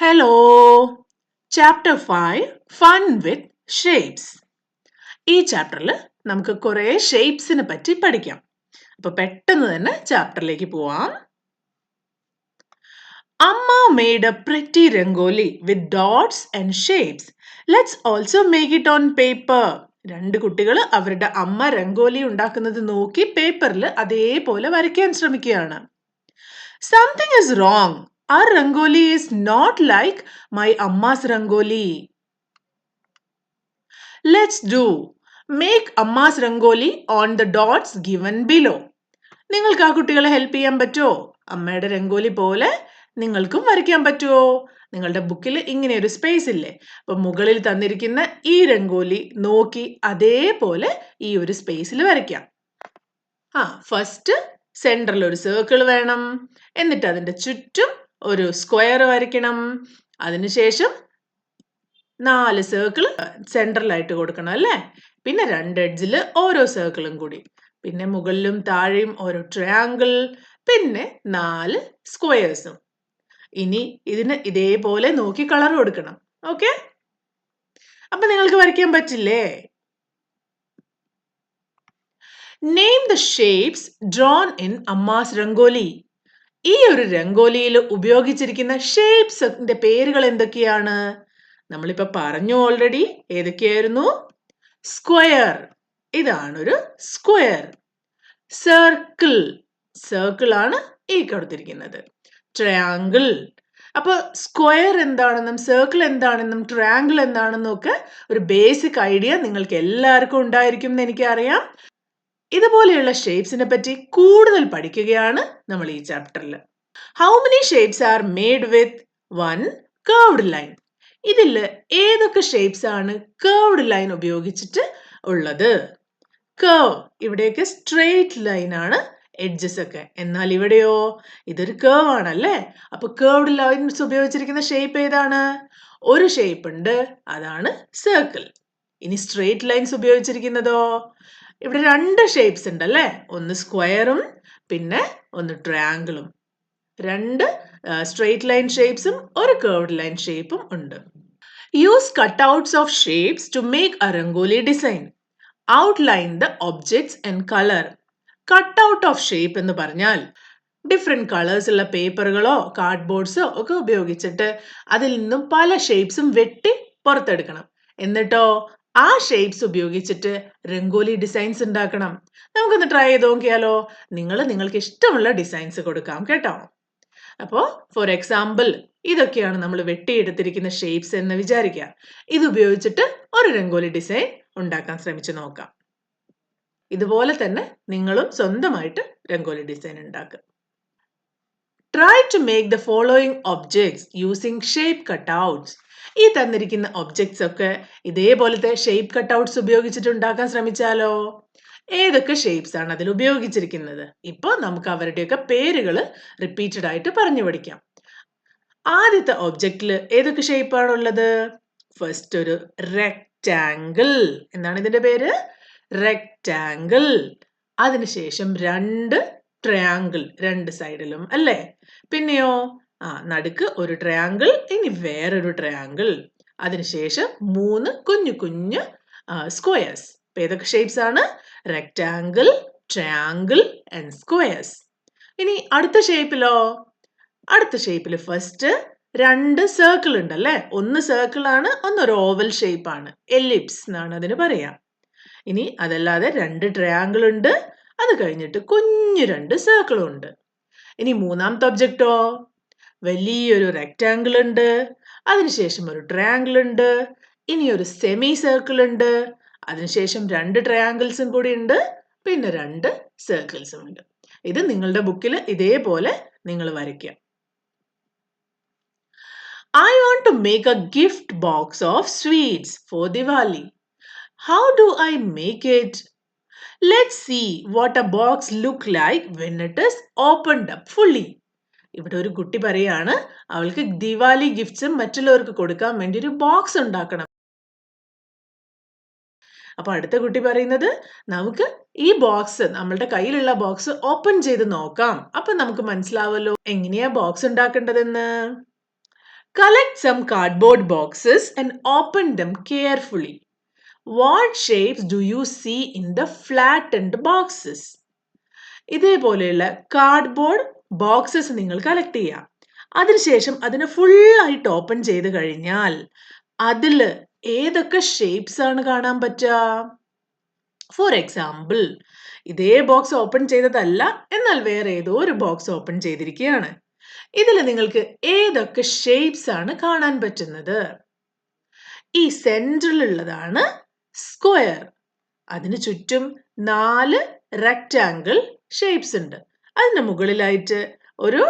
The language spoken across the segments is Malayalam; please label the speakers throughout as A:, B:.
A: Hello! Chapter 5 Fun with Shapes. ഈ ചാപ്റ്ററിൽ നമുക്ക് കുറേ ഷേപ്സിനെ പറ്റി പഠിക്കാം. അപ്പൊ പെട്ടെന്ന് തന്നെ ചാപ്റ്ററിലേക്ക് പോവാം. അമ്മ made a pretty rangoli with dots and shapes. Let's also make it on paper. രണ്ട് കുട്ടികൾ അവരുടെ അമ്മ രംഗോലി ഉണ്ടാക്കുന്നത് നോക്കി പേപ്പറിൽ അതേപോലെ വരയ്ക്കാൻ ശ്രമിക്കുകയാണ്. Something is wrong. Our rangoli is not like my Amma's rangoli. Let's do. Make Amma's rangoli on the dots given below. നിങ്ങൾക്ക് ആ കുട്ടികളെ ഹെൽപ്പ് ചെയ്യാൻ പറ്റുമോ? അമ്മയുടെ രംഗോലി പോലെ നിങ്ങൾക്കും വരയ്ക്കാൻ പറ്റുമോ? നിങ്ങളുടെ ബുക്കിൽ ഇങ്ങനെ ഒരു സ്പേസ് ഇല്ലേ? അപ്പൊ മുകളിൽ തന്നിരിക്കുന്ന ഈ രംഗോലി നോക്കി അതേപോലെ ഈ ഒരു സ്പേസിൽ വരയ്ക്കാം. ഫസ്റ്റ് സെന്ററിൽ ഒരു സർക്കിൾ വേണം. എന്നിട്ട് അതിന്റെ ചുറ്റും ഒരു സ്ക്വയർ വരയ്ക്കണം. അതിനുശേഷം 4 സർക്കിൾ സെൻട്രലായിട്ട് കൊടുക്കണം അല്ലേ? പിന്നെ 2 എഡ്ജിൽ ഓരോ സർക്കിളും കൂടി. പിന്നെ മുകളിലും താഴെയും ഓരോ ട്രയാങ്കിൾ, പിന്നെ 4 സ്ക്വയേഴ്സും. ഇനി ഇതിന് ഇതേപോലെ നോക്കി കളർ കൊടുക്കണം. ഓക്കെ? അപ്പൊ നിങ്ങൾക്ക് വരയ്ക്കാൻ പറ്റില്ലേ? Name the shapes drawn in Amma's rangoli. ഈ ഒരു രംഗോലിയിൽ ഉപയോഗിച്ചിരിക്കുന്ന ഷേപ്സിന്റെ പേരുകൾ എന്തൊക്കെയാണ്? നമ്മളിപ്പോ പറഞ്ഞു ഓൾറെഡി. ഏതൊക്കെയായിരുന്നു? സ്ക്വയർ, ഇതാണൊരു സ്ക്വയർ. സർക്കിൾ, സർക്കിൾ ആണ് ഈ കൊടുത്തിരിക്കുന്നത്. ട്രയാങ്കിൾ. അപ്പൊ സ്ക്വയർ എന്താണെന്നും സർക്കിൾ എന്താണെന്നും ട്രയാങ്കിൾ എന്താണെന്നും ഒക്കെ ഒരു ബേസിക് ഐഡിയ നിങ്ങൾക്ക് എല്ലാവർക്കും ഉണ്ടായിരിക്കും എന്ന് എനിക്കറിയാം. ഇതുപോലെയുള്ള ഷേപ്സിനെ പറ്റി കൂടുതൽ പഠിക്കുകയാണ് നമ്മൾ ഈ ചാപ്റ്ററിൽ. How many shapes are made with 1 curved line? ഇതിൽ ഏതൊക്കെ ഷേപ്സ് ആണ് കർവ്ഡ് ലൈൻ ഉപയോഗിച്ചിട്ട് ഉള്ളത്? കർവ്, ഇവിടെയൊക്കെ സ്ട്രെയിറ്റ് ലൈൻ ആണ് എഡ്ജസ് ഒക്കെ. എന്നാൽ ഇവിടെയോ ഇതൊരു കർവ് ആണല്ലേ? അപ്പൊ കർവ്ഡ് ലൈൻസ് ഉപയോഗിച്ചിരിക്കുന്ന ഷേപ്പ് ഏതാണ്? ഒരു ഷേപ്പ് ഉണ്ട്, അതാണ് സർക്കിൾ. ഇനി സ്ട്രെയിറ്റ് ലൈൻസ് ഉപയോഗിച്ചിരിക്കുന്നതോ? ഇവിടെ 2 ഷേപ്സ് ഉണ്ടല്ലേ? ഒന്ന് സ്ക്വയറും പിന്നെ ഒന്ന് ട്രയാങ്കിളും. 2 സ്ട്രെയിറ്റ് ലൈൻ ഷേപ്സും ഒരു കർവ്ഡ് ലൈൻ ഷേപ്പും ഉണ്ട്. Use cutouts of shapes to make a rangoli design. Outline the objects and color. Cutout of shape എന്ന് പറഞ്ഞാൽ ഡിഫറെന്റ് കളേഴ്സ് ഉള്ള പേപ്പറുകളോ കാർഡ്ബോർഡ്സോ ഒക്കെ ഉപയോഗിച്ചിട്ട് അതിൽ നിന്നും പല ഷേപ്സും വെട്ടി പുറത്തെടുക്കണം. എന്നിട്ടോ ആ ഷേപ്സ് ഉപയോഗിച്ചിട്ട് രംഗോലി ഡിസൈൻസ് ഉണ്ടാക്കണം. നമുക്കൊന്ന് ട്രൈ ചെയ്ത് നോക്കിയാലോ? നിങ്ങൾക്ക് ഇഷ്ടമുള്ള ഡിസൈൻസ് കൊടുക്കാം കേട്ടോ. അപ്പോ ഫോർ എക്സാമ്പിൾ ഇതൊക്കെയാണ് നമ്മൾ വെട്ടിയെടുത്തിരിക്കുന്ന ഷേപ്സ് എന്ന് വിചാരിക്കുക. ഇത് ഉപയോഗിച്ചിട്ട് ഒരു രംഗോലി ഡിസൈൻ ഉണ്ടാക്കാൻ ശ്രമിച്ചു നോക്കാം. ഇതുപോലെ തന്നെ നിങ്ങളും സ്വന്തമായിട്ട് രംഗോലി ഡിസൈൻ ഉണ്ടാക്കുക. Try to make the following objects using shape cutouts. ഈ തന്നിരിക്കുന്ന ഒബ്ജക്ട്സ് ഒക്കെ ഇതേപോലത്തെ ഷേപ്പ് കട്ടൗട്ട്സ് ഉപയോഗിച്ചിട്ട് ഉണ്ടാക്കാൻ ശ്രമിച്ചാലോ? ഏതൊക്കെ ഷേപ്സ് ആണ് അതിൽ ഉപയോഗിച്ചിരിക്കുന്നത്? ഇപ്പൊ നമുക്ക് അവരുടെയൊക്കെ പേരുകൾ റിപ്പീറ്റഡ് ആയിട്ട് പറഞ്ഞു പഠിക്കാം. ആദ്യത്തെ ഒബ്ജക്റ്റിൽ ഏതൊക്കെ ഷേപ്പ് ആണുള്ളത്? ഫസ്റ്റ് ഒരു റെക്റ്റാങ്കിൾ. എന്താണ് ഇതിന്റെ പേര്? റെക്റ്റാങ്കിൾ. അതിനുശേഷം 2 ട്രയാങ്കിൾ, 2 സൈഡിലും അല്ലേ? പിന്നെയോ നടുക്ക് ഒരു ട്രയാങ്കിൾ, ഇനി വേറൊരു ട്രയാങ്കിൾ. അതിനുശേഷം 3 കുഞ്ഞു കുഞ്ഞു സ്ക്വയേഴ്സ്. ഏതൊക്കെ ഷേപ്സ് ആണ്? Rectangle, triangle and squares. ഇനി അടുത്ത ഷേപ്പിലോ? അടുത്ത ഷേപ്പിൽ ഫസ്റ്റ് 2 സർക്കിൾ ഉണ്ടല്ലേ? ഒന്ന് സർക്കിൾ ആണ്, ഒന്നൊരു ഓവൽ ഷേപ്പ് ആണ്. എലിപ്സ് എന്നാണ് അതിന് പറയാം. ഇനി അതല്ലാതെ 2 ട്രയാങ്കിൾ ഉണ്ട്, അത് കഴിഞ്ഞിട്ട് കുഞ്ഞു 2 സർക്കിളും ഉണ്ട്. ഇനി മൂന്നാമത്തെ ഒബ്ജക്റ്റോ? വലിയൊരു റെക്റ്റാങ്കിൾ ഉണ്ട്, അതിനുശേഷം ഒരു ട്രയാങ്കിൾ ഉണ്ട്, ഇനി ഒരു സെമി സർക്കിൾ ഉണ്ട്, അതിനുശേഷം 2 ട്രയാങ്കിൾസും കൂടി ഉണ്ട്, പിന്നെ 2 സർക്കിൾസും ഉണ്ട്. ഇത് നിങ്ങളുടെ ബുക്കിൽ ഇതേപോലെ നിങ്ങൾ വരയ്ക്കുക. I want to make a gift box of sweets for Diwali. How do I make it? Let's see what a box look like when it is opened up fully. ഇവിടെ ഒരു കുട്ടി പറയാണ് അവൾക്ക് ദിവാലി ഗിഫ്റ്റ്സും മറ്റുള്ളവർക്ക് കൊടുക്കാൻ വേണ്ടി ഒരു ബോക്സ് ഉണ്ടാക്കണം. അപ്പൊ അടുത്ത കുട്ടി പറയുന്നത് നമുക്ക് ഈ ബോക്സ്, നമ്മളുടെ കയ്യിലുള്ള ബോക്സ് ഓപ്പൺ ചെയ്ത് നോക്കാം. അപ്പൊ നമുക്ക് മനസ്സിലാവല്ലോ എങ്ങനെയാ box ഉണ്ടാക്കേണ്ടതെന്ന്. Collect some cardboard boxes and open them carefully. What shapes do you see in the flattened boxes? ഇതേപോലെയുള്ള കാർഡ്ബോർഡ് ബോക്സസ് നിങ്ങൾ കളക്ട് ചെയ്യാം. അതിനുശേഷം അതിനെ ഫുള്ളായിട്ട് ഓപ്പൺ ചെയ്ത് കഴിഞ്ഞാൽ അതിൽ ഏതൊക്കെ ഷേപ്സ് ആണ് കാണാൻ പറ്റുക? ഫോർ എക്സാമ്പിൾ, ഇതേ ബോക്സ് ഓപ്പൺ ചെയ്തതല്ല, എന്നാൽ വേറെ ഏതോ ഒരു ബോക്സ് ഓപ്പൺ ചെയ്തിരിക്കുകയാണ്. ഇതിൽ നിങ്ങൾക്ക് ഏതൊക്കെ ഷേപ്സ് ആണ് കാണാൻ പറ്റുന്നത്? ഈ സെൻട്രലുള്ളതാണ് സ്ക്വയർ. അതിന് ചുറ്റും 4 റെക്റ്റാങ്കിൾ ഷേപ്സ് ഉണ്ട്. അതിന് മുകളിലായിട്ട് ഒരു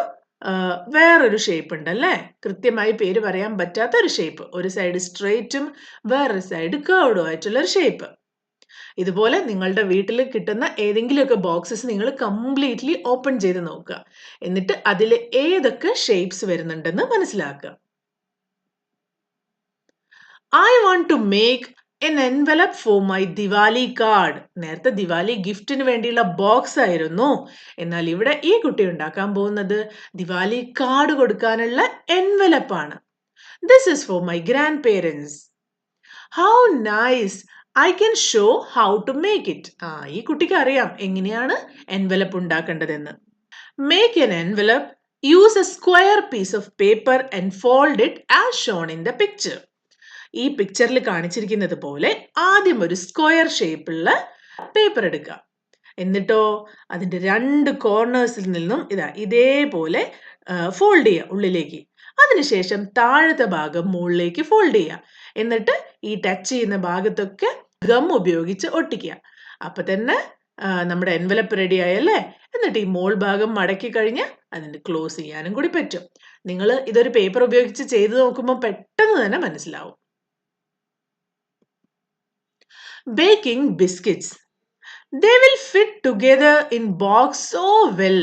A: വേറൊരു ഷേപ്പ് ഉണ്ട് അല്ലേ? കൃത്യമായി പേര് പറയാൻ പറ്റാത്ത ഒരു ഷേപ്പ്. ഒരു സൈഡ് സ്ട്രെയിറ്റും വേറൊരു സൈഡ് കേർവ്ഡും ആയിട്ടുള്ള ഒരു ഷേപ്പ്. ഇതുപോലെ നിങ്ങളുടെ വീട്ടിൽ കിട്ടുന്ന ഏതെങ്കിലുമൊക്കെ ബോക്സസ് നിങ്ങൾ കംപ്ലീറ്റ്ലി ഓപ്പൺ ചെയ്ത് നോക്കുക. എന്നിട്ട് അതിൽ ഏതൊക്കെ ഷേപ്സ് വരുന്നുണ്ടെന്ന് മനസ്സിലാക്കുക. I want to make an envelope for my Diwali card. നേരത്തെ ദിവാലി ഗിഫ്റ്റിന് വേണ്ടിയുള്ള ബോക്സ് ആയിരുന്നു. എന്നാൽ ഇവിടെ ഈ കുട്ടി ഉണ്ടാക്കാൻ പോകുന്നത് ദിവാലി കാർഡ് കൊടുക്കാനുള്ള എൻവലപ്പ് ആണ്. This is for my grandparents. How nice! I can show how to make it. ഈ കുട്ടിക്ക് അറിയാം എങ്ങനെയാണ് envelope ഉണ്ടാക്കേണ്ടതെന്ന്. Make an envelope. Use a square piece of paper and fold it as shown in the picture. ഈ പിക്ചറിൽ കാണിച്ചിരിക്കുന്നത് പോലെ ആദ്യം ഒരു സ്ക്വയർ ഷേപ്പുള്ള പേപ്പർ എടുക്കുക. എന്നിട്ടോ അതിൻ്റെ 2 കോർണേഴ്സിൽ നിന്നും ഇതേപോലെ ഫോൾഡ് ചെയ്യുക ഉള്ളിലേക്ക്. അതിനുശേഷം താഴത്തെ ഭാഗം മുകളിലേക്ക് ഫോൾഡ് ചെയ്യുക. എന്നിട്ട് ഈ ടച്ച് ചെയ്യുന്ന ഭാഗത്തൊക്കെ ഗം ഉപയോഗിച്ച് ഒട്ടിക്കുക. അപ്പൊ തന്നെ നമ്മുടെ എൻവലപ്പ് റെഡി ആയല്ലേ? എന്നിട്ട് ഈ മോൾ ഭാഗം മടക്കി കഴിഞ്ഞ് അതിന് ക്ലോസ് ചെയ്യാനും കൂടി പറ്റും. നിങ്ങൾ ഇതൊരു പേപ്പർ ഉപയോഗിച്ച് ചെയ്ത് നോക്കുമ്പോൾ പെട്ടെന്ന് തന്നെ മനസ്സിലാവും. Baking biscuits. They will fit together in box so well.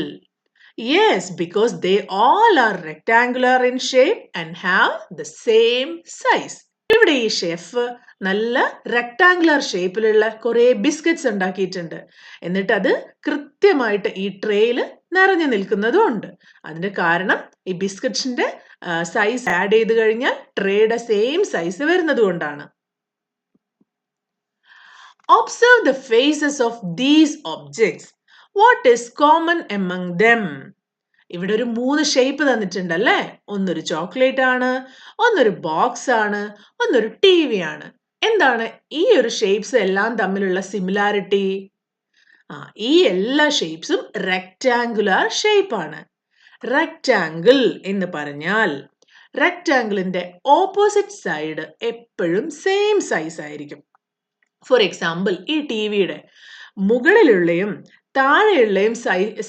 A: Yes, because they all are rectangular in shape and have the same size. ഇവിടെ ഈ ഷെഫ് നല്ല റെക്ടാങ്കുലർ ഷേപ്പിലുള്ള കുറെ ബിസ്ക്കറ്റ്സ് ഉണ്ടാക്കിയിട്ടുണ്ട്. എന്നിട്ട് അത് കൃത്യമായിട്ട് ഈ ട്രേയിൽ നിറഞ്ഞു നിൽക്കുന്നതും ഉണ്ട്. അതിന്റെ കാരണം ഈ ബിസ്ക്കറ്റ്സിന്റെ സൈസ് ആഡ് ചെയ്ത് കഴിഞ്ഞാൽ ട്രേയുടെ സെയിം സൈസ് വരുന്നത് കൊണ്ടാണ്. Observe the faces of these objects. What is common among them? ഇവിടെ ഒരു 3 ഷേപ്പ് തന്നിട്ടുണ്ടല്ലേ? ഒന്നൊരു ചോക്ലേറ്റ് ആണ്, ഒന്നൊരു ബോക്സ് ആണ്, ഒന്നൊരു TV ആണ്. എന്താണ് ഈ ഒരു ഷേപ്സ് എല്ലാം തമ്മിലുള്ള സിമിലാരിറ്റി? ഈ എല്ലാ ഷേപ്സും റെക്ടാങ്കുലർ ഷേപ്പ് ആണ്. റെക്ടാങ്കിൾ എന്ന് പറഞ്ഞാൽ റെക്ടാങ്കിളിന്റെ ഓപ്പോസിറ്റ് സൈഡ് എപ്പോഴും സെയിം സൈസ് ആയിരിക്കും. ഫോർ എക്സാമ്പിൾ, ഈ TVയുടെ മുകളിലുള്ളയും താഴെയുള്ളയും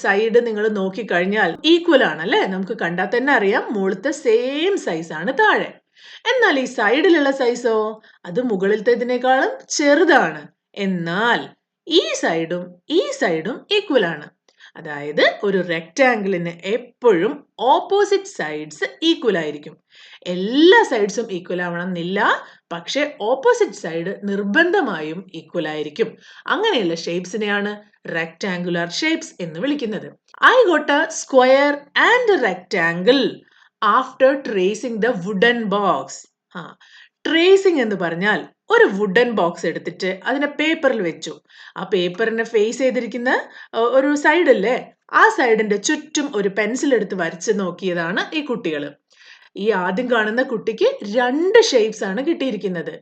A: സൈഡ് നിങ്ങൾ നോക്കിക്കഴിഞ്ഞാൽ ഈക്വൽ ആണല്ലേ? നമുക്ക് കണ്ടാൽ തന്നെ അറിയാം മുകളിലത്തെ സെയിം സൈസ് ആണ് താഴെ. എന്നാൽ ഈ സൈഡിലുള്ള സൈസോ അത് മുകളിലത്തേതിനേക്കാളും ചെറുതാണ്. എന്നാൽ ഈ സൈഡും ഈക്വൽ ആണ്. അതായത് ഒരു റെക്ടാങ്കിളിന് എപ്പോഴും ഓപ്പോസിറ്റ് സൈഡ്സ് ഈക്വൽ ആയിരിക്കും. എല്ലാ സൈഡ്സും ഈക്വൽ ആവണം എന്നില്ല, പക്ഷെ ഓപ്പോസിറ്റ് സൈഡ് നിർബന്ധമായും ഈക്വൽ ആയിരിക്കും. അങ്ങനെയുള്ള ഷേപ്സിനെയാണ് റെക്ടാങ്കുലർ ഷേപ്സ് എന്ന് വിളിക്കുന്നത്. I got a square and rectangle after tracing the wooden box. Tracing എന്ന് പറഞ്ഞാൽ ഒരു വുഡൻ ബോക്സ് എടുത്തിട്ട് അതിനെ പേപ്പറിൽ വെച്ചു. ആ പേപ്പറിനെ ഫേസ് ചെയ്തിരിക്കുന്ന ഒരു സൈഡല്ലേ, ആ സൈഡിന്റെ ചുറ്റും ഒരു പെൻസിൽ എടുത്ത് വരച്ച് നോക്കിയതാണ് ഈ കുട്ടികൾ. ഈ ആദ്യം കാണുന്ന കുട്ടിക്ക് 2 ഷേപ്സ് ആണ് കിട്ടിയിരിക്കുന്നത്,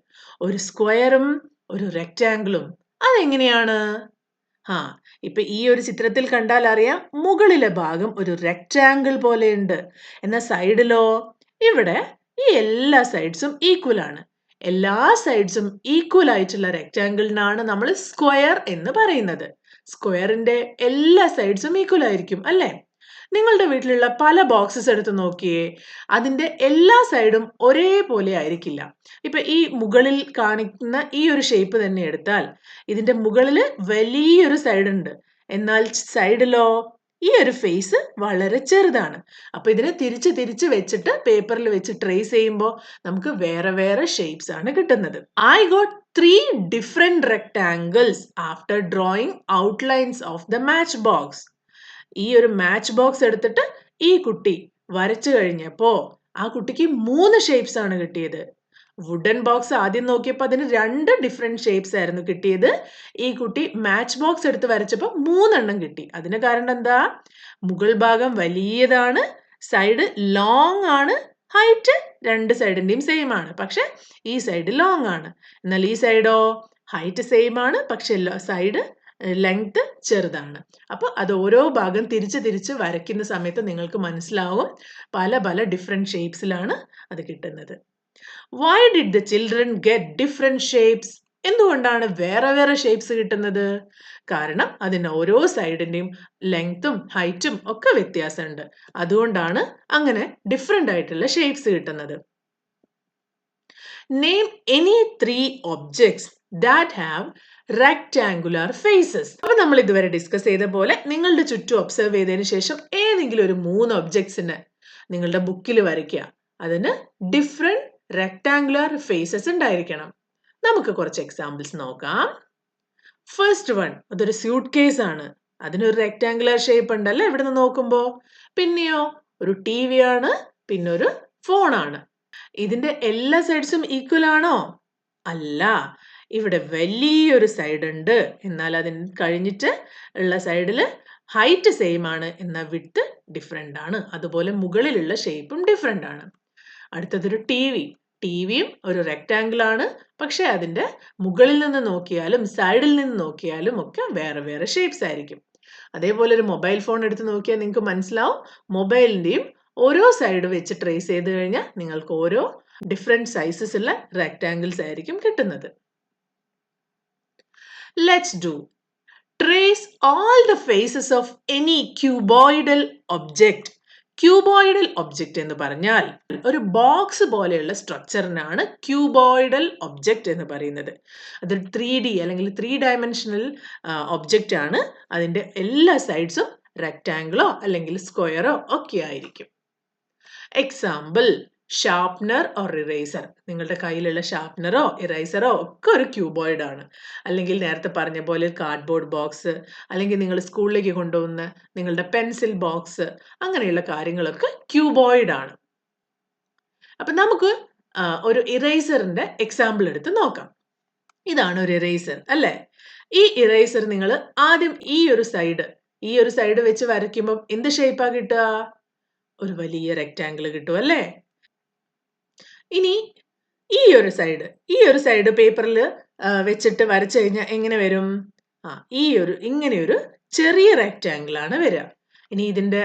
A: ഒരു സ്ക്വയറും ഒരു റെക്ടാങ്കിളും. അതെങ്ങനെയാണ്? ഇപ്പൊ ഈ ഒരു ചിത്രത്തിൽ കണ്ടാൽ അറിയാം മുകളിലെ ഭാഗം ഒരു റെക്ടാങ്കിൾ പോലെയുണ്ട്. എന്നാൽ സൈഡിലോ ഇവിടെ ഈ എല്ലാ സൈഡ്സും ഈക്വൽ ആണ്. എല്ലാ സൈഡ്സും ഈക്വൽ ആയിട്ടുള്ള റെക്ടാങ്കിളിനാണ് നമ്മൾ സ്ക്വയർ എന്ന് പറയുന്നത്. സ്ക്വയറിന്റെ എല്ലാ സൈഡ്സും ഈക്വൽ ആയിരിക്കും അല്ലേ? നിങ്ങളുടെ വീട്ടിലുള്ള പല ബോക്സസ് എടുത്ത് നോക്കിയേ, അതിന്റെ എല്ലാ സൈഡും ഒരേപോലെ ആയിരിക്കില്ല. ഇപ്പൊ ഈ മുകളിൽ കാണിക്കുന്ന ഈ ഒരു ഷേപ്പ് തന്നെ എടുത്താൽ ഇതിന്റെ മുകളിൽ വലിയൊരു സൈഡ് ഉണ്ട്, എന്നാൽ സൈഡിലോ ഈ ഒരു ഫേസ് വളരെ ചെറുതാണ്. അപ്പൊ ഇതിനെ തിരിച്ച് വെച്ചിട്ട് പേപ്പറിൽ വെച്ച് ട്രേസ് ചെയ്യുമ്പോൾ നമുക്ക് വേറെ വേറെ ഷേപ്സ് ആണ് കിട്ടുന്നത്. I got 3 different rectangles after drawing outlines of the match box. ഈ ഒരു മാച്ച് ബോക്സ് എടുത്തിട്ട് ഈ കുട്ടി വരച്ചു കഴിഞ്ഞപ്പോ ആ കുട്ടിക്ക് 3 ഷേപ്സ് ആണ് കിട്ടിയത്. വുഡൻ ബോക്സ് ആദ്യം നോക്കിയപ്പോൾ അതിന് 2 ഡിഫറെന്റ് ഷേപ്സ് ആയിരുന്നു കിട്ടിയത്. ഈ കുട്ടി മാച്ച് ബോക്സ് എടുത്ത് വരച്ചപ്പോൾ 3 എണ്ണം കിട്ടി. അതിന് കാരണം എന്താ? മുകൾ ഭാഗം വലിയതാണ്, സൈഡ് ലോങ് ആണ്, ഹൈറ്റ് 2 സൈഡിന്റെയും സെയിം ആണ്. പക്ഷെ ഈ സൈഡ് ലോങ് ആണ്. എന്നാൽ ഈ സൈഡോ ഹൈറ്റ് സെയിം ആണ്, പക്ഷെ സൈഡ് ലെങ്ത് ചെറുതാണ്. അപ്പോൾ അത് ഓരോ ഭാഗം തിരിച്ച് വരയ്ക്കുന്ന സമയത്ത് നിങ്ങൾക്ക് മനസ്സിലാവും പല പല ഡിഫറെന്റ് ഷേപ്സിലാണ് അത് കിട്ടുന്നത്. Why did the children get different shapes? എന്തുകൊണ്ടാണ് വേറെ വേറെ ഷേപ്സ് കിട്ടുന്നത്? കാരണം അതിന് ഓരോ സൈഡിന്റെയും ലെങ്ത്തും ഹൈറ്റും ഒക്കെ വ്യത്യാസമുണ്ട്. അതുകൊണ്ടാണ് അങ്ങനെ ഡിഫറെന്റ് ആയിട്ടുള്ള ഷേപ്സ് കിട്ടുന്നത്. Name any 3 objects that have rectangular faces. അപ്പോൾ നമ്മൾ ഇതുവരെ ഡിസ്കസ് ചെയ്ത പോലെ നിങ്ങളുടെ ചുറ്റും ഒബ്സർവ് ചെയ്തതിനു ശേഷം ഏതെങ്കിലും ഒരു 3 ഒബ്ജക്ട്സിനെ നിങ്ങളുടെ ബുക്കിൽ വരയ്ക്കുക. അതിന് ഡിഫറെന്റ് റെക്ടാങ്കുലർ ഫേസസ് ഉണ്ടായിരിക്കണം. നമുക്ക് കുറച്ച് എക്സാമ്പിൾസ് നോക്കാം. ഫസ്റ്റ് വൺ, അതൊരു സ്യൂട്ട് കേസ് ആണ്. അതിനൊരു റെക്ടാങ്കുലർ ഷേപ്പ് ഉണ്ടല്ലേ ഇവിടെ നിന്ന് നോക്കുമ്പോൾ. പിന്നെയോ ഒരു TV ആണ്, പിന്നെ ഒരു ഫോൺ ആണ്. ഇതിന്റെ എല്ലാ സൈഡ്സും ഈക്വൽ ആണോ? അല്ല. ഇവിടെ വലിയൊരു സൈഡ് ഉണ്ട്, എന്നാൽ അതിന് കഴിഞ്ഞിട്ട് ഉള്ള സൈഡിൽ ഹൈറ്റ് സെയിം ആണ്, എന്നാൽ വിഡ്ത്ത് ഡിഫറെന്റ് ആണ്. അതുപോലെ മുകളിലുള്ള ഷേപ്പും ഡിഫറെന്റ് ആണ്. അടുത്തതൊരു ടിവിയും ഒരു റെക്ടാങ്കിൾ ആണ്, പക്ഷെ അതിന്റെ മുകളിൽ നിന്ന് നോക്കിയാലും സൈഡിൽ നിന്ന് നോക്കിയാലും ഒക്കെ വേറെ വേറെ ഷേപ്സ് ആയിരിക്കും. അതേപോലെ ഒരു മൊബൈൽ ഫോൺ എടുത്ത് നോക്കിയാൽ നിങ്ങൾക്ക് മനസ്സിലാവും മൊബൈലിന്റെയും ഓരോ സൈഡ് വെച്ച് ട്രേസ് ചെയ്ത് കഴിഞ്ഞാൽ നിങ്ങൾക്ക് ഓരോ ഡിഫറെന്റ് സൈസസ് ഉള്ള റെക്ടാങ്കിൾസ് ആയിരിക്കും കിട്ടുന്നത്. Let's do. Trace all the faces of any cuboidal object. Cuboidal object എന്ന് പറഞ്ഞാൽ ഒരു ബോക്സ് പോലെയുള്ള സ്ട്രക്ചറിനാണ് ക്യൂബോയിഡൽ ഒബ്ജക്റ്റ് എന്ന് പറയുന്നത്. അതൊരു 3D അല്ലെങ്കിൽ 3 ഡയമെൻഷണൽ ഒബ്ജക്റ്റ് ആണ്. അതിന്റെ എല്ലാ സൈഡ്സും റെക്ടാങ്കിളോ അല്ലെങ്കിൽ സ്ക്വയറോ ഒക്കെ ആയിരിക്കും. Example, sharpener or eraser. നിങ്ങളുടെ കയ്യിലുള്ള ഷാർപ്നറോ ഇറേസറോ ഒക്കെ ഒരു ക്യൂബോയിഡ് ആണ്. അല്ലെങ്കിൽ നേരത്തെ പറഞ്ഞ പോലെ കാർഡ്ബോർഡ് ബോക്സ്, അല്ലെങ്കിൽ നിങ്ങൾ സ്കൂളിലേക്ക് കൊണ്ടുപോകുന്ന നിങ്ങളുടെ പെൻസിൽ ബോക്സ്, അങ്ങനെയുള്ള കാര്യങ്ങളൊക്കെ ക്യൂബോയിഡ് ആണ്. അപ്പൊ നമുക്ക് ഒരു ഇറേസറിന്റെ എക്സാമ്പിൾ എടുത്ത് നോക്കാം. ഇതാണ് ഒരു ഇറേസർ അല്ലേ? ഈ ഇറേസർ നിങ്ങൾ ആദ്യം ഈ ഒരു സൈഡ് വെച്ച് വരയ്ക്കുമ്പോൾ എന്ത് ഷേപ്പാ കിട്ടുക? ഒരു വലിയ റെക്ടാങ്കിൾ കിട്ടും അല്ലേ? ഇനി ഈ ഒരു സൈഡ് പേപ്പറിൽ വെച്ചിട്ട് വരച്ചു കഴിഞ്ഞാൽ എങ്ങനെ വരും? ഇങ്ങനെ ഒരു ചെറിയ റെക്ടാങ്കിൾ ആണ് വരിക. ഇനി ഇതിന്റെ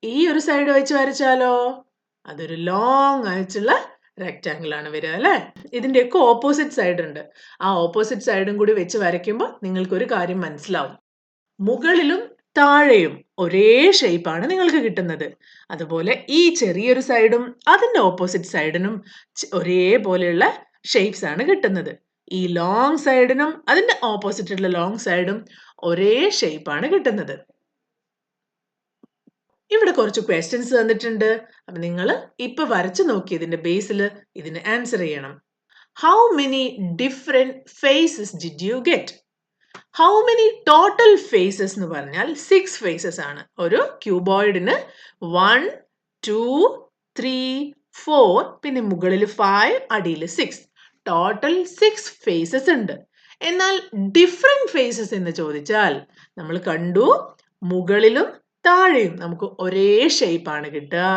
A: ഈ ഒരു സൈഡ് വെച്ച് വരച്ചാലോ അതൊരു ലോങ് ആയിട്ടുള്ള റെക്ടാങ്കിൾ ആണ് വരിക അല്ലേ? ഇതിന്റെയൊക്കെ ഓപ്പോസിറ്റ് സൈഡ് ഉണ്ട്. ആ ഓപ്പോസിറ്റ് സൈഡും കൂടി വെച്ച് വരയ്ക്കുമ്പോൾ നിങ്ങൾക്കൊരു കാര്യം മനസ്സിലാവും. മുകളിലും താഴെയും ഒരേ ഷേപ്പാണ് നിങ്ങൾക്ക് കിട്ടുന്നത്. അതുപോലെ ഈ ചെറിയൊരു സൈഡും അതിന്റെ ഓപ്പോസിറ്റ് സൈഡിനും ഒരേപോലെയുള്ള ഷേപ്സ് ആണ് കിട്ടുന്നത്. ഈ ലോങ് സൈഡിനും അതിന്റെ ഓപ്പോസിറ്റുള്ള ലോങ് സൈഡും ഒരേ ഷേപ്പാണ് കിട്ടുന്നത്. ഇവിടെ കുറച്ച് ക്വസ്റ്റ്യൻസ് തന്നിട്ടുണ്ട്. അപ്പൊ നിങ്ങൾ ഇപ്പൊ വരച്ചു നോക്കി ഇതിന്റെ ബേസിൽ ഇതിന് ആൻസർ ചെയ്യണം. How many different faces did you get? How many total faces എന്ന് പറഞ്ഞാൽ 6 ഫേസസ് ആണ്. ഒരു ക്യൂബോയിഡിന് 1, 2, 3, 4, പിന്നെ മുകളിൽ 5, അടിയിൽ 6, ടോട്ടൽ 6 ഫേസസ് ഉണ്ട്. എന്നാൽ ഡിഫറെന്റ് ഫേസസ് എന്ന് ചോദിച്ചാൽ നമ്മൾ കണ്ടു മുകളിലും താഴെയും നമുക്ക് ഒരേ ഷേപ്പാണ് കിട്ടുക.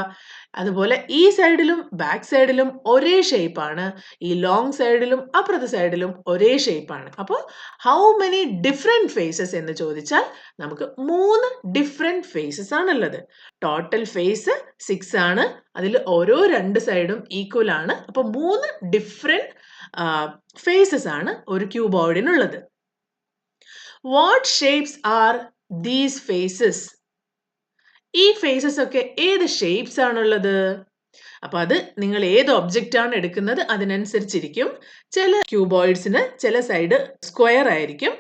A: അതുപോലെ ഈ സൈഡിലും ബാക്ക് സൈഡിലും ഒരേ ഷേപ്പാണ്. ഈ ലോങ് സൈഡിലും അപ്പുറത്തെ സൈഡിലും ഒരേ ഷേപ്പാണ്. അപ്പോൾ ഹൗ മെനി ഡിഫറെന്റ് ഫേസസ് എന്ന് ചോദിച്ചാൽ നമുക്ക് 3 ഡിഫറെന്റ് ഫേസസ് ആണുള്ളത്. ടോട്ടൽ ഫേസ് 6 ആണ്. അതിൽ ഓരോ 2 സൈഡും ഈക്വൽ ആണ്. അപ്പോൾ 3 ഡിഫറെന്റ് ഫേസസ് ആണ് ഒരു ക്യൂബോയിഡിനുള്ളത്. What shapes are these faces? ഈ ഫേസസ് ഒക്കെ ഏത് ഷേപ്സ് ആണുള്ളത്? അപ്പൊ അത് നിങ്ങൾ ഏത് ഒബ്ജക്റ്റ് ആണ് എടുക്കുന്നത് അതിനനുസരിച്ചിരിക്കും. ചില ക്യൂബോയിഡ്സിന് ചില സൈഡ് സ്ക്വയർ ആയിരിക്കും,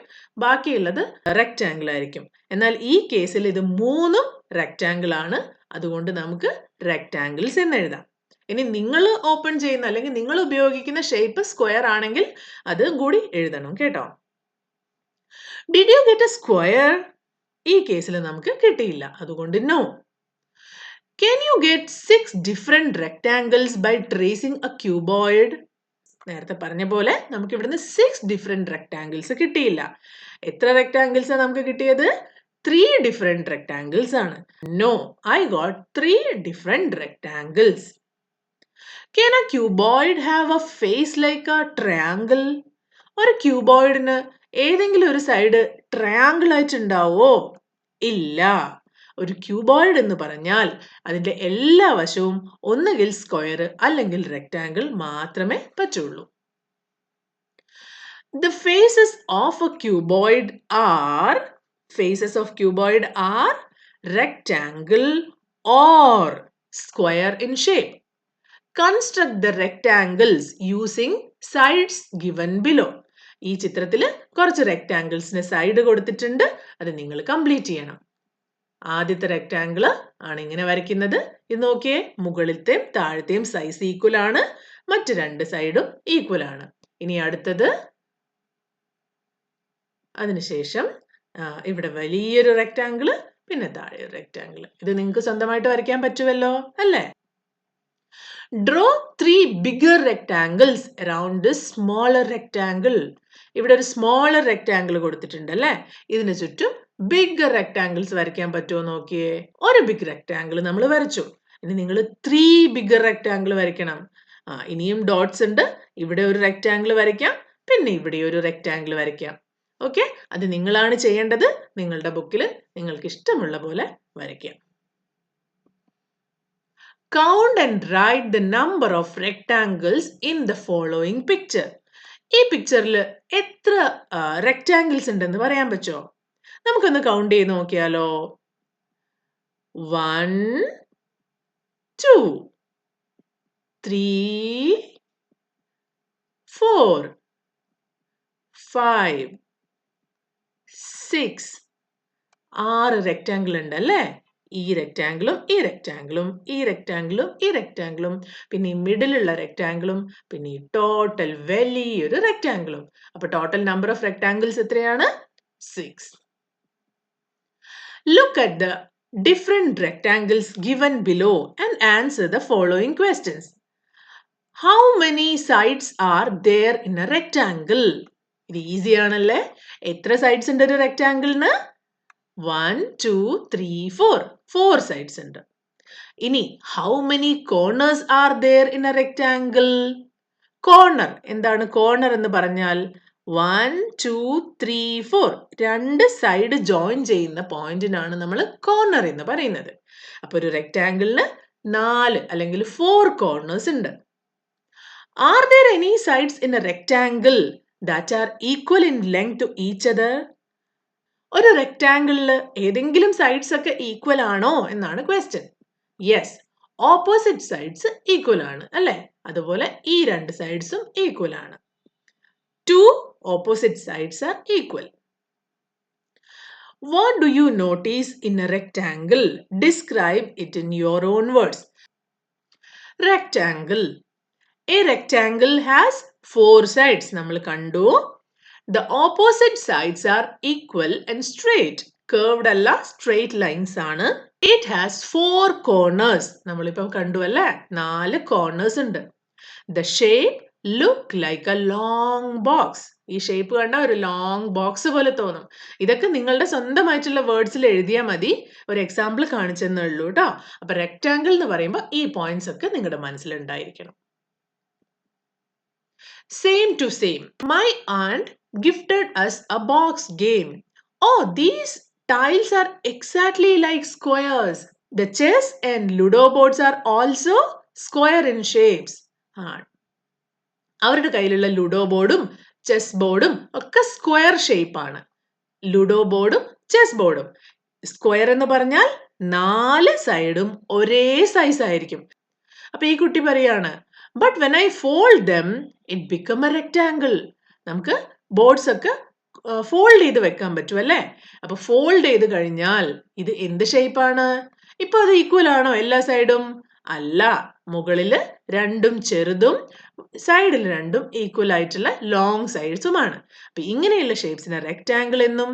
A: ബാക്കിയുള്ളത് റെക്ടാങ്കിൾ ആയിരിക്കും. എന്നാൽ ഈ കേസിൽ ഇത് 3 റെക്ടാങ്കിൾ ആണ്. അതുകൊണ്ട് നമുക്ക് റെക്ടാങ്കിൾസ് എന്ന് എഴുതാം. ഇനി നിങ്ങൾ ഓപ്പൺ ചെയ്യുന്ന അല്ലെങ്കിൽ നിങ്ങൾ ഉപയോഗിക്കുന്ന ഷേപ്പ് സ്ക്വയർ ആണെങ്കിൽ അത് കൂടി എഴുതണം കേട്ടോ. Did you get A square? ഈ കേസിൽ നമുക്ക് കിട്ടിയില്ല, അതുകൊണ്ട് no. Can you get 6 different rectangles by tracing a cuboid? നേരത്തെ പറഞ്ഞ പോലെ നമുക്ക് ഇവിടുന്ന് 6 ഡിഫറെന്റ് റെക്ടാങ്കിൾസ് കിട്ടിയില്ല. എത്ര റെക്ടാങ്കിൾസ് ആണ് നമുക്ക് കിട്ടിയത്? 3 ഡിഫറെന്റ് റെക്ടാങ്കിൾസ് ആണ്. No, I got 3 different rectangles. Can a cuboid have a face like a triangle? ഒരു ക്യൂബോയിഡിന് ഏതെങ്കിലും ഒരു സൈഡ് ട്രയാങ്കിൾ ആയിട്ടുണ്ടാവോ? ഇല്ല. ഒരു ക്യൂബോയിഡ് എന്ന് പറഞ്ഞാൽ അതിന്റെ എല്ലാ വശവും ഒന്നുകിൽ സ്ക്വയർ അല്ലെങ്കിൽ റെക്ടാങ്കിൾ മാത്രമേ പറ്റുള്ളൂ. The faces of a cuboid are rectangle or square in shape. Construct the rectangles using sides given below. ഈ ചിത്രത്തിൽ കുറച്ച് റെക്ടാങ്കിൾസിന് സൈഡ് കൊടുത്തിട്ടുണ്ട്. അത് നിങ്ങൾ കംപ്ലീറ്റ് ചെയ്യണം. ആദ്യത്തെ റെക്ടാങ്കിൾ ആണ് ഇങ്ങനെ വരയ്ക്കുന്നത്. ഇത് നോക്കിയേ, മുകളിലത്തെയും താഴത്തെയും സൈസ് ഈക്വൽ ആണ്, മറ്റ് രണ്ട് സൈഡും ഈക്വൽ ആണ്. ഇനി അടുത്തത്, അതിനുശേഷം ഇവിടെ വലിയൊരു റെക്ടാങ്കിൾ, പിന്നെ താഴെ ഒരു റെക്ടാങ്കിൾ. ഇത് നിങ്ങൾക്ക് സ്വന്തമായിട്ട് വരയ്ക്കാൻ പറ്റുമല്ലോ അല്ലേ? Draw 3 bigger rectangles around this smaller rectangle. ഇവിടെ ഒരു സ്മോളർ റെക്ടാങ്കിൾ കൊടുത്തിട്ടുണ്ട് അല്ലേ? ഇതിന് ചുറ്റും ബിഗ് റെക്ടാങ്കിൾസ് വരയ്ക്കാൻ പറ്റുമോ നോക്കിയേ. ഒരു ബിഗ് റെക്ടാങ്കിൾ നമ്മൾ വരച്ചു. ഇനി നിങ്ങൾ 3 ബിഗർ റെക്ടാങ്കിൾ വരയ്ക്കണം. ഇനിയും ഡോട്ട്സ് ഉണ്ട്. ഇവിടെ ഒരു റെക്ടാങ്കിൾ വരയ്ക്കാം, പിന്നെ ഇവിടെ ഒരു റെക്ടാങ്കിൾ വരയ്ക്കാം. ഓക്കെ, അത് നിങ്ങളാണ് ചെയ്യേണ്ടത്. നിങ്ങളുടെ ബുക്കിൽ നിങ്ങൾക്ക് ഇഷ്ടമുള്ള പോലെ വരയ്ക്കാം. Count and write the number of rectangles in the following picture. ഈ പിക്ചറിൽ എത്ര റെക്ടാങ്കിൾസ് ഉണ്ടെന്ന് പറയാൻ പറ്റുമോ? നമുക്കൊന്ന് കൗണ്ട് ചെയ്ത് നോക്കിയാലോ. 1 2 3 4 5 6 6 റെക്ടാങ്കിൾ ഉണ്ട് അല്ലേ? ഈ റെക്ടാങ്കിളും ഈ റെക്ടാങ്കിളും ഈ റെക്ടാങ്കിളും ഈ റെക്ടാങ്കിളും പിന്നെ ഈ മിഡിലുള്ള റെക്ടാങ്കിളും പിന്നെ ഈ ടോട്ടൽ വലിയൊരു റെക്ടാങ്കിളും. അപ്പൊ ടോട്ടൽ നമ്പർ ഓഫ് റെക്ടാങ്കിൾസ് എത്രയാണ്? 6. Look at the different rectangles given below and answer the following questions. How many sides are there in a rectangle? ഇത് ഈസി ആണല്ലേ? എത്ര സൈഡ്സ് ഉണ്ട് ഒരു റെക്ടാങ്കിളിന്? 1 2 3 4 4 സൈഡ്സ് ഉണ്ട്. ഇനി how many corners are there in a rectangle? Corner എന്താണ്? കോർണർ എന്ന് പറഞ്ഞാൽ 1 2 3 4 രണ്ട് സൈഡ് ജോയിൻ ചെയ്യുന്ന പോയിന്റിനാണ് നമ്മൾ കോർണർ എന്ന് പറയുന്നത്. അപ്പൊ ഒരു റെക്ടാങ്കിളിന് 4 അല്ലെങ്കിൽ 4 കോർണേഴ്സ് ഉണ്ട്. Are there any sides in a rectangle that are equal in length to each other? ഒരു റെക്ടാങ്കിളിൽ ഏതെങ്കിലും സൈഡ്സ് ഒക്കെ ഈക്വൽ ആണോ എന്നാണ് question. Yes, opposite sides equal ആണ് അല്ലേ? അതുപോലെ ഈ രണ്ട് സൈഡ്സും ഈക്വൽ ആണ്. 2 opposite sides are equal. What do you notice in a rectangle? Describe it in your own words. Rectangle. A rectangle has 4 sides. നമ്മൾ കണ്ടു. The opposite sides are equal and straight. Curved അല്ല, straight lines ആണ്. It has 4 corners. നമ്മളിപ്പോൾ കണ്ടു അല്ലേ? 4 corners ഉണ്ട്. The shape look like a long box. ഈ ഷേപ്പ് കണ്ട ഒരു ലോങ് ബോക്സ് പോലെ തോന്നും. ഇതൊക്കെ നിങ്ങളുടെ സ്വന്തമായിട്ടുള്ള വേർഡ്സിൽ എഴുതിയാൽ മതി. ഒരു എക്സാമ്പിൾ കാണിച്ചെന്നേ ഉള്ളൂ കേട്ടോ. അപ്പൊ റെക്ടാങ്കിൾ എന്ന് പറയുമ്പോൾ ഈ പോയിന്റ്സ് ഒക്കെ നിങ്ങളുടെ മനസ്സിലുണ്ടായിരിക്കണം. Same to same. My aunt gifted us a box game. Oh, these tiles are exactly like squares. The chess and ludo boards are also square in shapes. അവരുടെ കയ്യിലുള്ള ലുഡോ ബോർഡും ചെസ് ബോർഡും ഒക്കെ സ്ക്വയർ ഷേപ്പ് ആണ്. ലുഡോ ബോർഡും ചെസ് ബോർഡും സ്ക്വയർ എന്ന് പറഞ്ഞാൽ 4 സൈഡും ഒരേ സൈസ് ആയിരിക്കും. അപ്പൊ ഈ കുട്ടി പറയാണ്, but when I fold dum it become A rectangle. നമുക്ക് ബോർഡ്സ് ഒക്കെ ഫോൾഡ് ചെയ്ത് വെക്കാൻ പറ്റും അല്ലേ? അപ്പൊ ഫോൾഡ് ചെയ്ത് കഴിഞ്ഞാൽ ഇത് എന്ത് ഷേപ്പാണ്? ഇപ്പൊ അത് ഈക്വൽ ആണോ എല്ലാ സൈഡും? അല്ല, മുകളില് രണ്ടും ചെറുതും സൈഡിൽ രണ്ടും ഈക്വൽ ആയിട്ടുള്ള ലോങ് സൈഡ്സുമാണ്. അപ്പൊ ഇങ്ങനെയുള്ള ഷേപ്സിനെ റെക്ടാങ്കിൾ എന്നും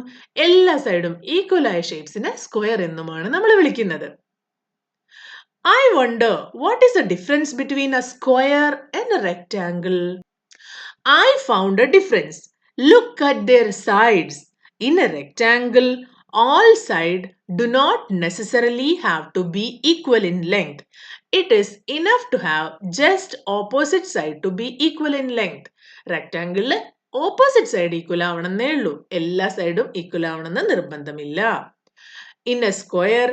A: എല്ലാ സൈഡും ഈക്വൽ ആയ ഷേപ്സിനെ സ്ക്വയർ എന്നുമാണ് നമ്മൾ വിളിക്കുന്നത്. I wonder what is the difference between a square and a rectangle? I found a difference. Look at their sides. In a rectangle, all sides do not necessarily have to be equal in length. It is enough to have just opposite side to be equal in length. Rectangle opposite side equal ആവണമെന്നേ ഉള്ളൂ. എല്ലാ സൈഡും equal ആവണമെന്ന് നിർബന്ധമില്ല. In a square,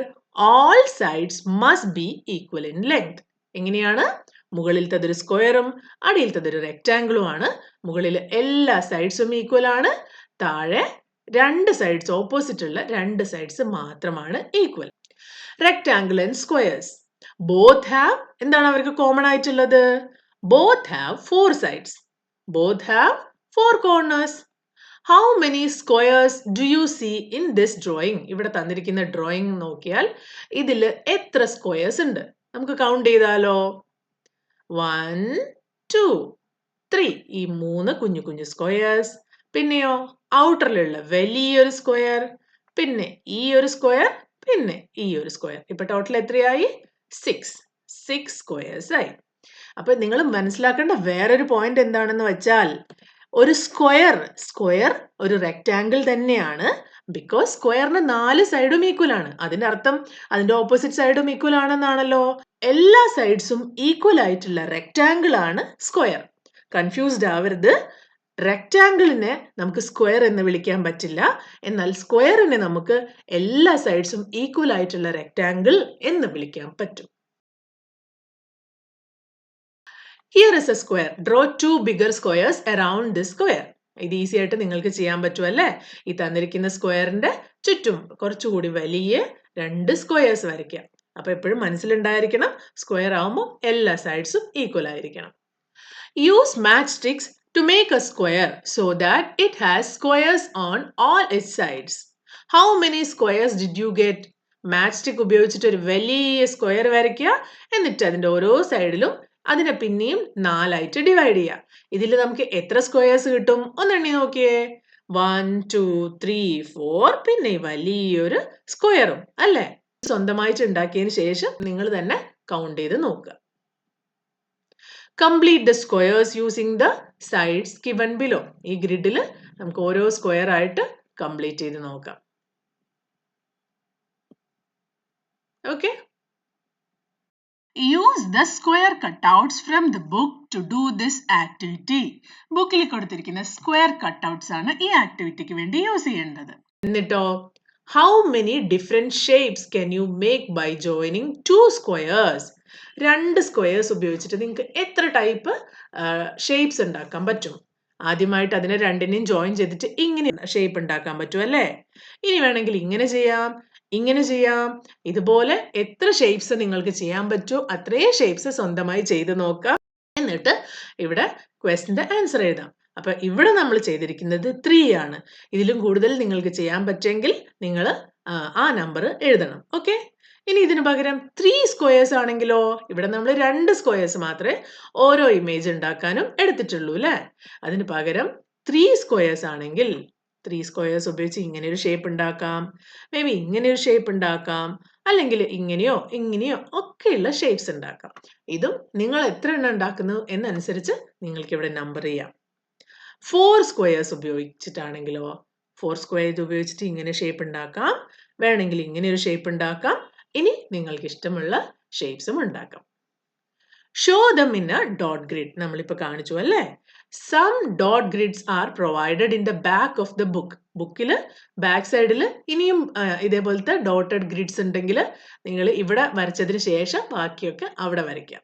A: all sides must be equal in length. എങ്ങനെയാണ്? മുകളിലത്തതൊരു സ്ക്വയറും അടിയിലത്തതൊരു റെക്റ്റാങ്കിളും ആണ്. മുകളിൽ എല്ലാ സൈഡ്സും ഈക്വൽ ആണ്. താഴെ രണ്ട് സൈഡ്സ് ഓപ്പോസിറ്റ് ഉള്ള രണ്ട് സൈഡ്സ് മാത്രമാണ് equal. Rectangle and squares both have എന്താണ് അവർക്ക് കോമൺ ആയിട്ടുള്ളത്? Both have four sides. Both have four corners. How many squares do you see in this drawing? ഇവിടെ തന്നിരിക്കുന്ന ഡ്രോയിങ് നോക്കിയാൽ ഇതിൽ എത്ര സ്ക്വയേഴ്സ് ഉണ്ട്? നമുക്ക് കൗണ്ട് ചെയ്താലോ? 1, 2, 3 ഈ മൂന്ന് കുഞ്ഞു കുഞ്ഞു സ്ക്വയേഴ്സ്. പിന്നെയോ ഔട്ടറിലുള്ള വലിയൊരു സ്ക്വയർ, പിന്നെ ഈ ഒരു സ്ക്വയർ, പിന്നെ ഈ ഒരു സ്ക്വയർ. ഇപ്പൊ ടോട്ടൽ എത്രയായി? 6 സ്ക്വയേഴ്സ് ആയി. അപ്പൊ നിങ്ങൾ മനസ്സിലാക്കേണ്ട വേറൊരു പോയിന്റ് എന്താണെന്ന് വെച്ചാൽ ഒരു സ്ക്വയർ ഒരു റെക്റ്റാങ്കിൾ തന്നെയാണ്. ബിക്കോസ് സ്ക്വയറിന് 4 സൈഡും ഈക്വൽ ആണ്. അതിന്റെ അർത്ഥം അതിന്റെ ഓപ്പോസിറ്റ് സൈഡും ഈക്വൽ ആണെന്നാണല്ലോ. എല്ലാ സൈഡ്സും ഈക്വൽ ആയിട്ടുള്ള റെക്റ്റാങ്കിൾ ആണ് സ്ക്വയർ. കൺഫ്യൂസ്ഡ് ആവരുത്. റെക്റ്റാങ്കിളിനെ നമുക്ക് സ്ക്വയർ എന്ന് വിളിക്കാൻ പറ്റില്ല. എന്നാൽ സ്ക്വയറിനെ നമുക്ക് എല്ലാ സൈഡ്സും ഈക്വൽ ആയിട്ടുള്ള റെക്റ്റാങ്കിൾ എന്ന് വിളിക്കാൻ പറ്റും. Here is a square. Draw two bigger squares around this square. ഇത് ഈസി ആയിട്ട് നിങ്ങൾക്ക് ചെയ്യാൻ പറ്റുമല്ലേ? ഈ തന്നിരിക്കുന്ന സ്ക്വയറിന്റെ ചുറ്റും കുറച്ചുകൂടി വലിയ രണ്ട് സ്ക്വയേഴ്സ് വരയ്ക്കുക. അപ്പൊ എപ്പോഴും മനസ്സിലുണ്ടായിരിക്കണം സ്ക്വയർ ആവുമ്പോൾ എല്ലാ സൈഡ്സും ഈക്വൽ ആയിരിക്കണം. Use matchsticks to make a square so that it has squares on all its sides. How many squares did you get? Matchstick ഉപയോഗിച്ചിട്ട് ഒരു വലിയ സ്ക്വയർ വരയ്ക്കുക. എന്നിട്ട് അതിന്റെ ഓരോ സൈഡിലും അതിനെ പിന്നെയും 4 ആയിട്ട് ഡിവൈഡ് ചെയ്യുക. ഇതിൽ നമുക്ക് എത്ര സ്ക്വയേഴ്സ് കിട്ടും? ഒന്നെണ്ണി നോക്കിയേ. 1, 2, 3, 4 പിന്നെ വലിയൊരു സ്ക്വയറും അല്ലേ? സ്വന്തമായിട്ട് ഉണ്ടാക്കിയതിന് ശേഷം നിങ്ങൾ തന്നെ കൗണ്ട് ചെയ്ത് നോക്കുക. Complete the squares using the sides given below. ഈ ഗ്രിഡിൽ നമുക്ക് ഓരോ സ്ക്വയർ ആയിട്ട് കംപ്ലീറ്റ് ചെയ്ത് നോക്കാം. Okay? Use the square cutouts from the book to do this activity. ബുക്കിൽ കൊടുത്തിരിക്കുന്ന സ്ക്വയർ കട്ടൗട്ട്സ് ആണ് ഈ ആക്ടിവിറ്റിക്ക് വേണ്ടി യൂസ് ചെയ്യേണ്ടത്. എന്നിട്ടോ how many different shapes can you make by joining two squares? രണ്ട് സ്ക്വയേഴ്സ് ഉപയോഗിച്ചിട്ട് നിങ്ങൾക്ക് എത്ര ടൈപ്പ് ഷേപ്സ് ഉണ്ടാക്കാൻ പറ്റും? ആദ്യമായിട്ട് അതിനെ രണ്ടിനെയും ജോയിൻ ചെയ്തിട്ട് ഇങ്ങനെ ഷേപ്പ് ഉണ്ടാക്കാൻ പറ്റും അല്ലേ? ഇനി വേണമെങ്കിൽ ഇങ്ങനെ ചെയ്യാം, ഇങ്ങനെ ചെയ്യാം. ഇതുപോലെ എത്ര ഷേപ്സ് നിങ്ങൾക്ക് ചെയ്യാൻ പറ്റുമോ അത്രയും ഷേപ്സ് സ്വന്തമായി ചെയ്ത് നോക്കാം. എന്നിട്ട് ഇവിടെ ക്വസ്റ്റിന്റെ ആൻസർ എഴുതാം. അപ്പൊ ഇവിടെ നമ്മൾ ചെയ്തിരിക്കുന്നത് 3 ആണ്. ഇതിലും കൂടുതൽ നിങ്ങൾക്ക് ചെയ്യാൻ പറ്റുമെങ്കിൽ നിങ്ങൾ ആ നമ്പർ എഴുതണം. ഓക്കെ? ഇനി ഇതിന് പകരം 3 സ്ക്വയേഴ്സ് ആണെങ്കിലോ ഇവിടെ നമ്മൾ 2 സ്ക്വയേഴ്സ് മാത്രമേ ഓരോ ഇമേജ് ഉണ്ടാക്കാനും എടുത്തിട്ടുള്ളൂ അല്ലേ? അതിന് പകരം 3 സ്ക്വയേഴ്സ് ആണെങ്കിൽ 3 സ്ക്വയേഴ്സ് ഉപയോഗിച്ച് ഇങ്ങനെ ഒരു ഷേപ്പ് ഉണ്ടാക്കാം, മേ ബി ഇങ്ങനെ ഒരു ഷേപ്പ് ഉണ്ടാക്കാം, അല്ലെങ്കിൽ ഇങ്ങനെയോ ഇങ്ങനെയോ ഒക്കെയുള്ള ഷേപ്സ് ഉണ്ടാക്കാം. ഇതും നിങ്ങൾ എത്ര എണ്ണം ഉണ്ടാക്കുന്നു എന്നനുസരിച്ച് നിങ്ങൾക്ക് ഇവിടെ നമ്പർ ചെയ്യാം. 4 സ്ക്വയേഴ്സ് ഉപയോഗിച്ചിട്ടാണെങ്കിലോ 4 സ്ക്വയേഴ്സ് ഉപയോഗിച്ചിട്ട് ഇങ്ങനെ ഷേപ്പ് ഉണ്ടാക്കാം, വേണമെങ്കിൽ ഇങ്ങനെ ഒരു ഷേപ്പ് ഉണ്ടാക്കാം, ഇനി നിങ്ങൾക്ക് ഇഷ്ടമുള്ള ഷേപ്സും ഉണ്ടാക്കാം. Show them in A dot grid നമ്മളിപ്പോൾ കാണിച്ചു അല്ലേ? Some dot grids are provided in the back of the book. ബുക്കിൽ ബാക്ക് സൈഡിൽ ഇനിയും ഇതേപോലത്തെ ഡോട്ടഡ് ഗ്രിഡ്സ് ഉണ്ടെങ്കിൽ നിങ്ങൾ ഇവിടെ വരച്ചതിന് ശേഷം ബാക്കിയൊക്കെ അവിടെ വരയ്ക്കാം.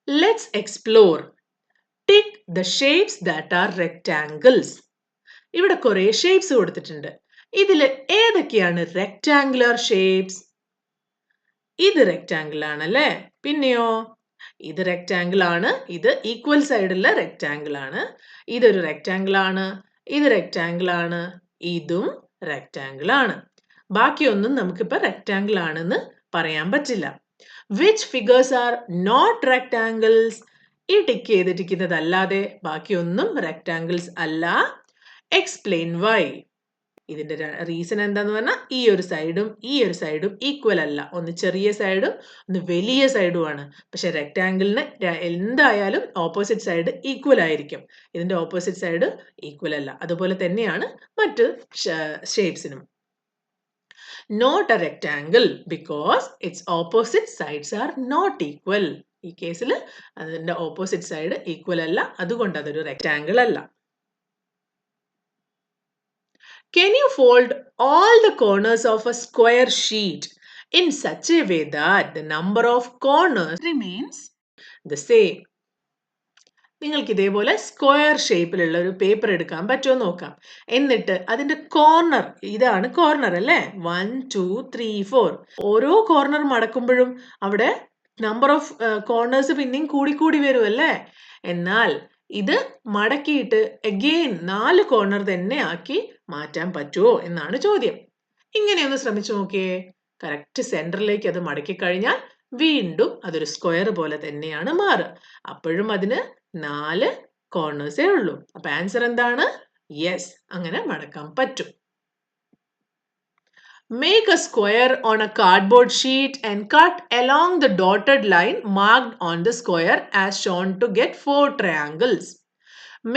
A: Let's explore. Tick the shapes that are rectangles. ഇവിടെ കുറെ ഷേപ്സ് കൊടുത്തിട്ടുണ്ട്. ഇതിൽ ഏതൊക്കെയാണ് റെക്ടാങ്കുലർ ഷേപ്സ്? ഇത് റെക്ടാങ്കിൾ ആണല്ലേ? പിന്നെയോ ഇത് റെക്ടാങ്കിൾ ആണ്. ഇത് ഈക്വൽ സൈഡുള്ള റെക്ടാങ്കിൾ ആണ്. ഇതൊരു റെക്ടാങ്കിൾ ആണ്. ഇത് റെക്ടാങ്കിൾ ആണ്. ഇതും റെക്ടാങ്കിൾ ആണ്. ബാക്കിയൊന്നും നമുക്കിപ്പോൾ റെക്ടാങ്കിൾ ആണെന്ന് പറയാൻ പറ്റില്ല. Which figures are not rectangles? ഈ ടിക്ക് ചെയ്തിരിക്കുന്നതല്ലാതെ ബാക്കിയൊന്നും റെക്ടാങ്കിൾസ് അല്ല. Explain Y. ഇതിന്റെ റീസൺ എന്താന്ന് പറഞ്ഞാൽ ഈ ഒരു സൈഡും ഈക്വൽ അല്ല. ഒന്ന് ചെറിയ സൈഡും ഒന്ന് വലിയ സൈഡുമാണ്. പക്ഷെ റെക്ടാങ്കിളിന് എന്തായാലും ഓപ്പോസിറ്റ് സൈഡ് ഈക്വൽ ആയിരിക്കും. ഇതിന്റെ ഓപ്പോസിറ്റ് സൈഡ് ഈക്വൽ അല്ല. അതുപോലെ തന്നെയാണ് മറ്റ് ഷേപ്സിനും. Not a rectangle because its opposite sides are not equal. ഈ കേസിൽ അതിന്റെ ഓപ്പോസിറ്റ് സൈഡ് ഈക്വൽ അല്ല, അതുകൊണ്ട് അതൊരു റെക്ടാങ്കിൾ അല്ല. Can you fold all the corners of a square sheet in such a way that the number of corners remains the same? നിങ്ങൾക്ക് ഇതേപോലെ സ്ക്വയർ ഷേപ്പിലുള്ള ഒരു പേപ്പർ എടുക്കാൻ പറ്റുമോ നോക്കാം. എന്നിട്ട് അതിന്റെ കോർണർ, ഇതാണ് കോർണർ അല്ലേ, 1 2 3 4, ഓരോ കോർണർ മടക്കുമ്പോഴും അവിടെ നമ്പർ ഓഫ് കോർണേഴ്സ് പിന്നെയും കൂടി വരും അല്ലേ. എന്നാൽ ഇത് മടക്കിയിട്ട് അഗെയിൻ 4 കോർണർ തന്നെ ആക്കി മാറ്റാൻ പറ്റുമോ എന്നാണ് ചോദ്യം. ഇങ്ങനെയൊന്ന് ശ്രമിച്ചു നോക്കിയേ. കറക്റ്റ് സെന്ററിലേക്ക് അത് മടക്കി കഴിഞ്ഞാൽ വീണ്ടും അതൊരു സ്ക്വയർ പോലെ തന്നെയാണ് മാറുക. അപ്പോഴും അതിന് 4 കോർണേഴ്സേ ഉള്ളൂ. അപ്പൊ ആൻസർ എന്താണ്? യെസ്, അങ്ങനെ മടക്കാൻ പറ്റും. Make a square on a cardboard sheet and cut along the dotted line marked on the square as shown to get 4 triangles.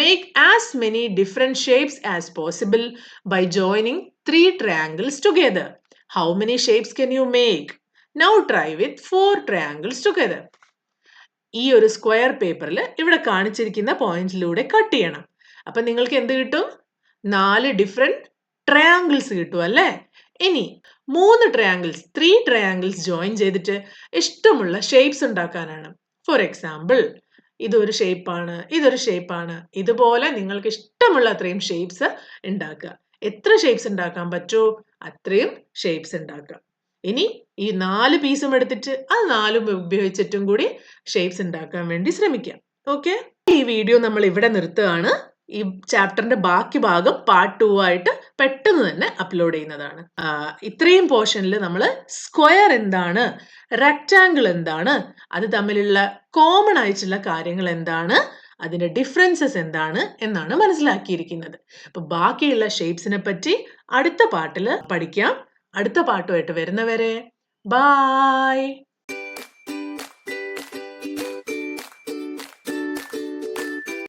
A: Make as many different shapes as possible by joining 3 triangles together. How many shapes can you make? Now try with 4 triangles together. ഈ ഒരു സ്ക്വയർ പേപ്പറിൽ ഇവിടെ കാണിച്ചിരിക്കുന്ന പോയിന്റിലൂടെ കട്ട് ചെയ്യണം. അപ്പൊ നിങ്ങൾക്ക് എന്ത് കിട്ടും? 4 ഡിഫറെന്റ് ട്രയാങ്കിൾസ് കിട്ടും അല്ലേ. ഇനി 3 ട്രയാങ്കിൾസ് ജോയിൻ ചെയ്തിട്ട് ഇഷ്ടമുള്ള ഷേപ്സ് ഉണ്ടാക്കാനാണ്. ഫോർ എക്സാമ്പിൾ, ഇതൊരു ഷേപ്പാണ്, ഇതൊരു ഷേപ്പാണ്. ഇതുപോലെ നിങ്ങൾക്ക് ഇഷ്ടമുള്ള അത്രയും ഷേപ്സ് ഉണ്ടാക്കുക. എത്ര ഷേപ്സ് ഉണ്ടാക്കാൻ പറ്റുമോ അത്രയും ഷേപ്സ് ഉണ്ടാക്കുക. ഇനി ഈ 4 പീസും എടുത്തിട്ട് അത് 4 ഉപയോഗിച്ചിട്ടും കൂടി ഷേപ്സ് ഉണ്ടാക്കാൻ വേണ്ടി ശ്രമിക്കാം. ഓക്കെ, ഈ വീഡിയോ നമ്മൾ ഇവിടെ നിർത്തുകയാണ്. ഈ ചാപ്റ്ററിന്റെ ബാക്കി ഭാഗം പാർട്ട് 2 ആയിട്ട് പെട്ടെന്ന് തന്നെ അപ്ലോഡ് ചെയ്യുന്നതാണ്. ഇത്രയും പോർഷനിൽ നമ്മൾ സ്ക്വയർ എന്താണ്, റെക്ടാങ്കിൾ എന്താണ്, അത് തമ്മിലുള്ള കോമൺ ആയിട്ടുള്ള കാര്യങ്ങൾ എന്താണ്, അതിന്റെ ഡിഫറൻസസ് എന്താണ് എന്നാണ് മനസ്സിലാക്കിയിരിക്കുന്നത്. അപ്പൊ ബാക്കിയുള്ള ഷേപ്സിനെ പറ്റി അടുത്ത പാർട്ടിൽ പഠിക്കാം. അടുത്ത പാട്ടുമായിട്ട് വരുന്നവരെ ബൈ.